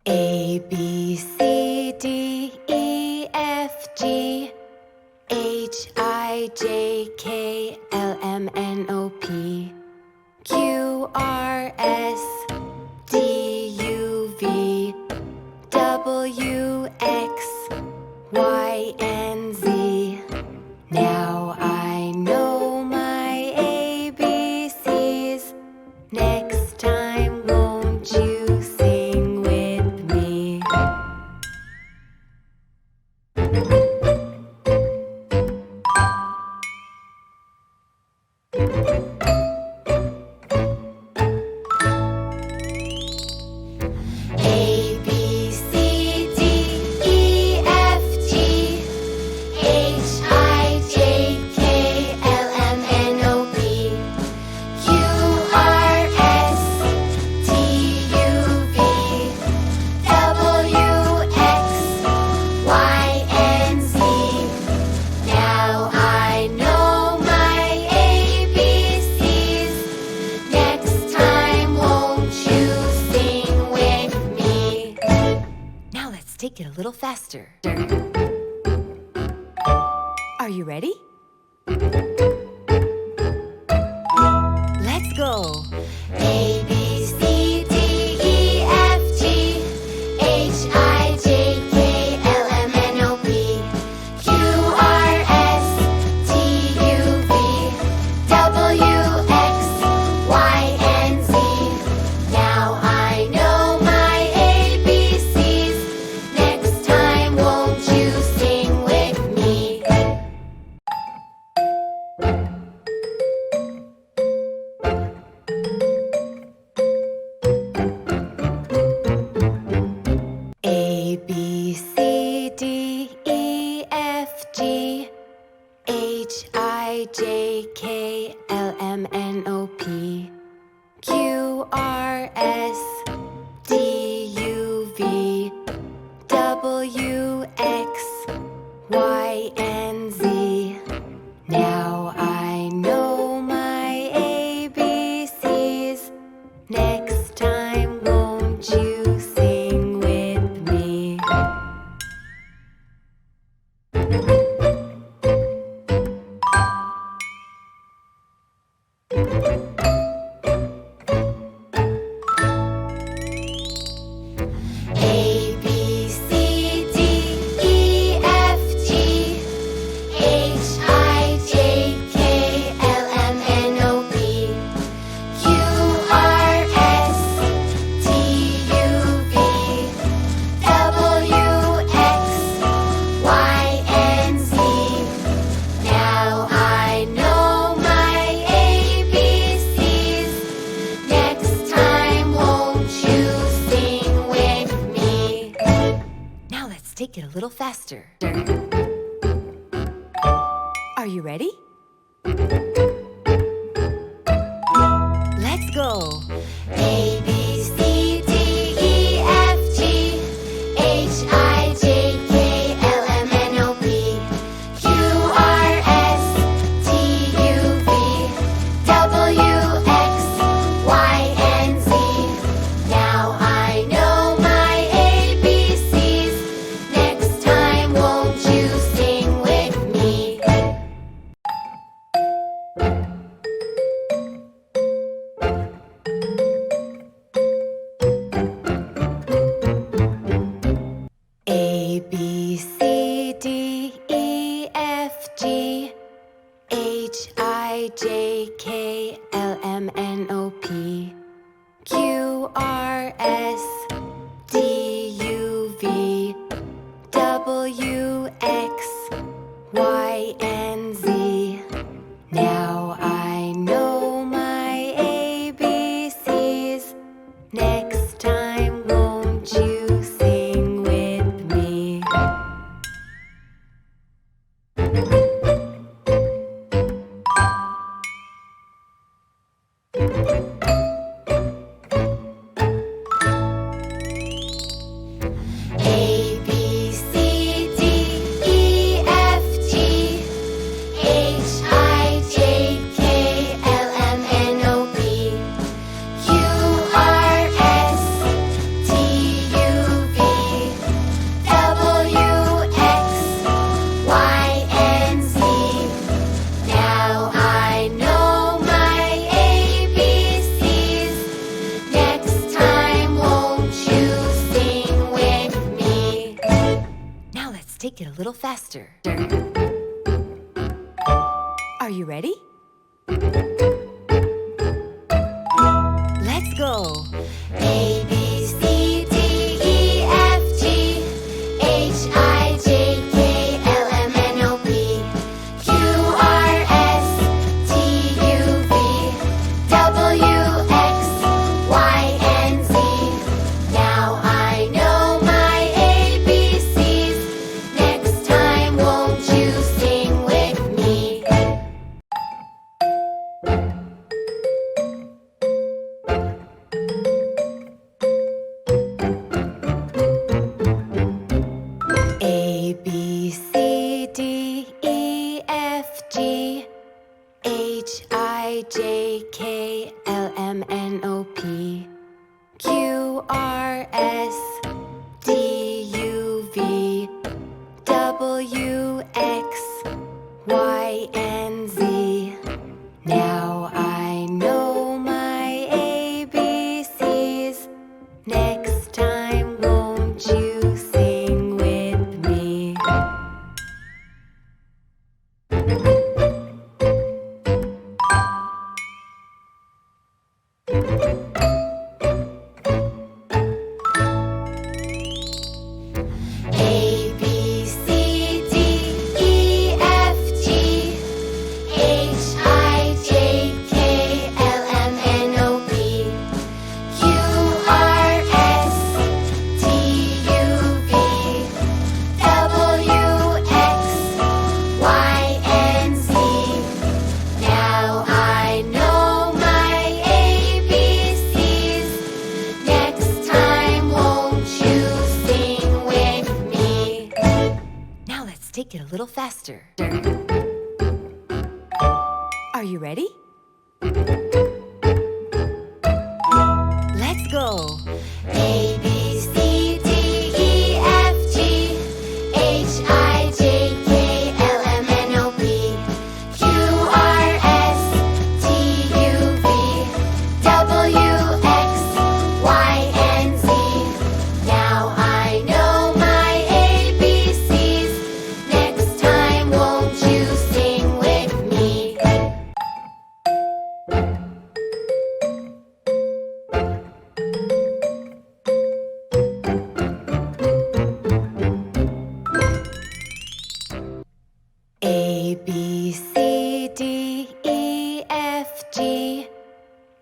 A, B, C, D, E, F, G, H, I, J, K, L, M, N, O, P, Q, R, S, D, U, V, W, X, Y, and Z. Now I know my ABCs. Next time, won't you sing with me? A, B, C, D, E, F, G, H, I, J, K, L, M, N, O, P, Q, R, S, T, U, V, W, X, Y, and Z. Now I know my ABCs. Next time, won't you sing with me? Now let's take it a little faster. Are you ready? Let's go. A, B, C, D, E, F, G, H, I, J, K, L, M, N, O, P, Q, R, S, T, U, V, W, X, Y, and Z. Now I know my ABCs. Next time, won't you sing with me? A, B, C, D, E, F, G, H, I, J, K, L, M, N, O, P, Q, R, S, D, U, V, W, X, Y, and Z. Now I know my ABCs. Next time, won't you sing with me? A, B, C, D, E, F, G, H, I, J, K, L, M, N, O, P, Q, R, S, T, U, V, W, X, Y, and Z. Now I know my ABCs. Next time, won't you sing with me? Now let's take it a little faster. Are you ready? Let's go. A, B, C, D, E, F, G, H, I, J, K, L, M, N, O, P, Q, R, S, T, U, V, W, X, Y, and Z. Now I know my ABCs. Next time, won't you sing with me? A, B, C, D, E, F, G, H, I, J, K, L, M, N, O, P, Q, R, S, D, U, V, W, X, Y, and Z. Now I know my ABCs. Next time, won't you sing with me? a little faster. Are you ready? Let's go. A, B, C, D, E, F, G, H, I, J, K, L, M, N, O, P, Q, R, S, T, U, V, W, X, Y, and Z. Now I know my ABCs. Next time, won't you sing with me? A, B, C, D, E, F, G, H, I, J, K, L, M, N, O, P, Q, R, S, T, U, V, W, X, Y, and Z. Now I know my ABCs. Next time, won't you sing with me? A, B, C, D, E, F, G, H, I, J, K, L, M, N, O, P, Q, R, S, T, U, V, W, X, Y, and Z. Now I know my ABCs. Next time, won't you sing with me? Now let's take it a little faster. Are you ready? Let's go. A, B, C, D, E, F, G, H, I, J, K, L, M, N, O, P, Q, R, S, T, U, V, W, X, Y, and Z. Now I know my ABCs. Next time, won't you sing with me? A, B, C, D, E, F, G,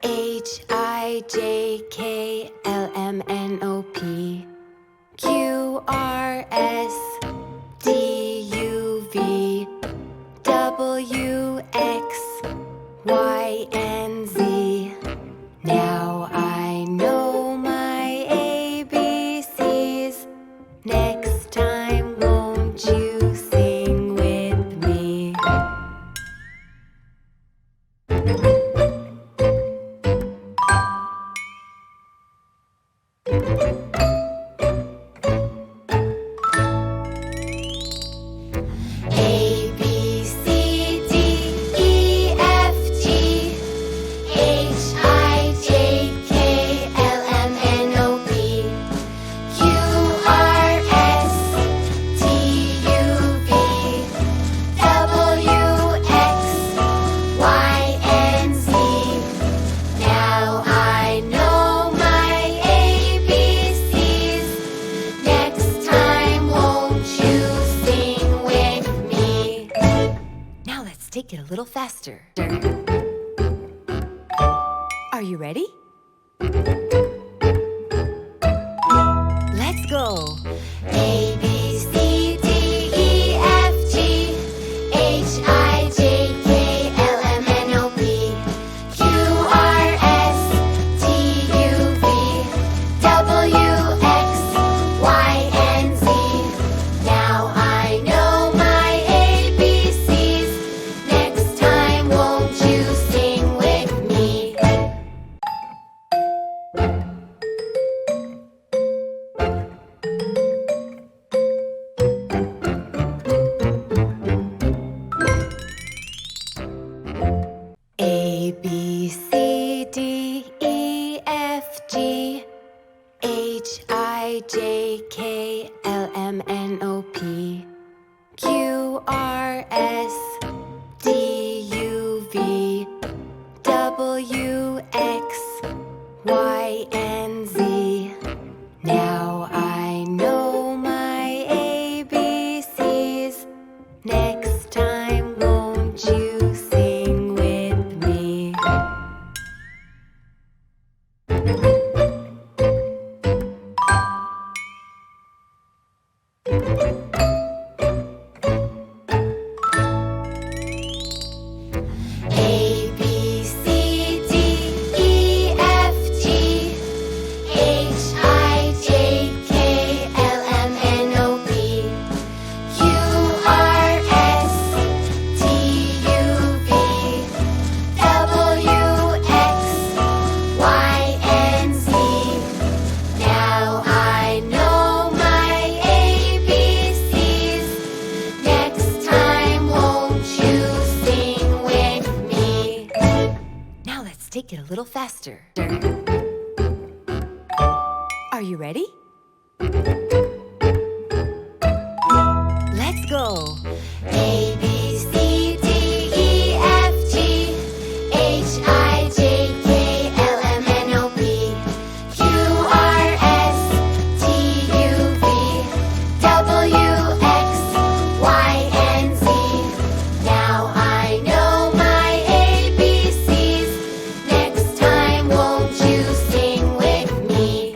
H, I, J, K, L, M, N, O, P, Q, R, S, T, U, V, W, X, Y, and Z. Now I know my ABCs. Next time, won't you sing with me? A, B, C, D, E, F, G, H, I, J, K, L, M, N, O, P, Q, R, S, T, U, V, W, X, Y, and Z. Now I know my ABCs. Next time, won't you sing with me? Now let's take it a little faster. Are you ready? Let's go. A, B, C, D, E, F, G, H, I, J, K, L, M, N, O, P, Q, R, S, T, U, V, W, X, Y, and Z. Now I know my ABCs. Next time, won't you sing with me? A, B, C, D, E, F, G, H, I, J, K, L, M, N, O, P, R, S, T, U, V, W, X, Y, and Z. Now I know my ABCs. Next time, won't you sing with me? A, B, C, D, E, F, G, H, I, J, K, L, M, N, O, P, Q, R, S, T, U, V, W, X, Y, and Z. Now I know my ABCs. Next time, won't you sing with me? Now let's take it a little faster. Are you ready? Let's go. A, B, C, D, E, F, G, H, I, J, K, L, M, N, O, P, Q, R, S, T, U, V, W, X, Y, and Z. Now I know my ABCs. Next time, won't you sing with me?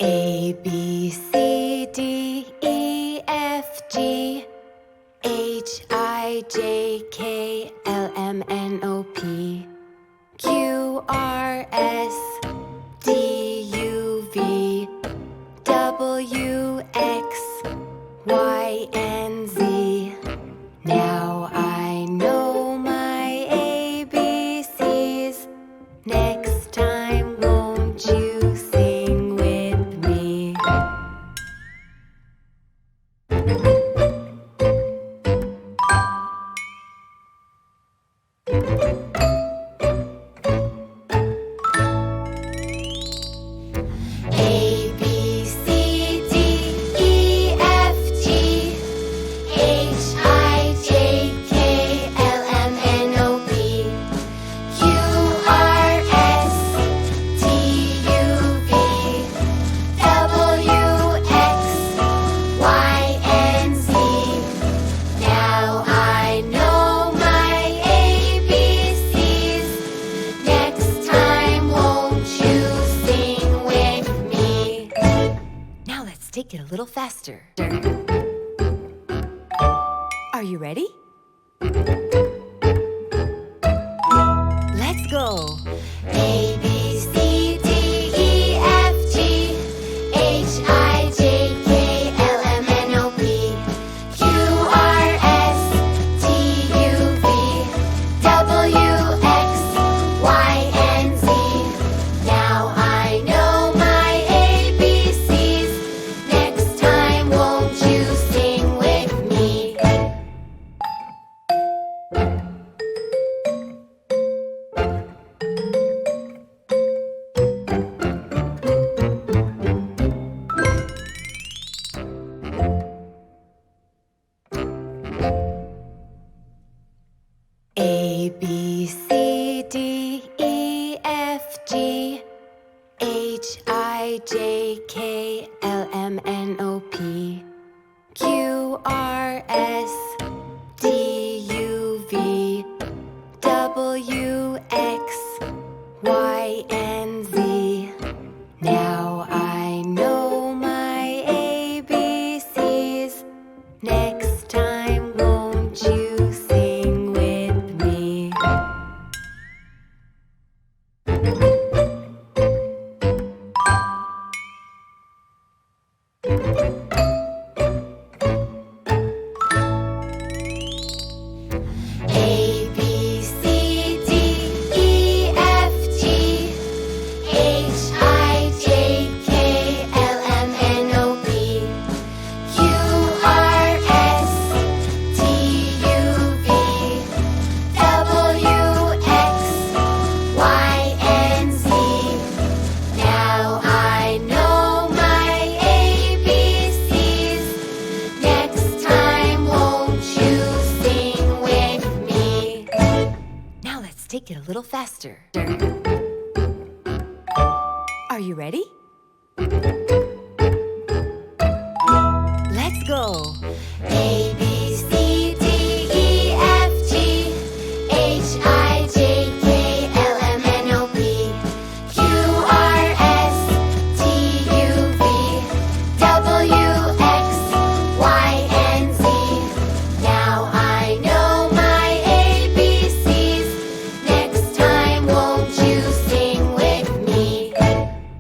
A, B, C, D, E, F, G, H, I, J, K, L, M, N, O, P, Q, R, S, T, U, V, W, X, Y, and Z. Now I know my ABCs. Next time, won't you sing with me? take it a little faster. Are you ready? Let's go. A, B, C, D, E, F, G, H, I, J, K, L, M, N, O, P, Q, R, S, T, U, V, W, X, Y, and Z. Now I know my ABCs. Next time, won't you sing with me? A, B, C, D, E, F, G, H, I, J, K, L, M, N, O, P, Q, R, S, T, U, V, W, X, Y, and Z. Now I know my ABCs. Next time, won't you sing with me? A, B, C, D, E, F, G, H, I, J, K, L, M, N, O, P, Q, R, S, T, U, V, W, X, Y, and Z. Now I know my ABCs. Next time, won't you sing with me? Now let's take it a little faster. Are you ready? Let's go. A,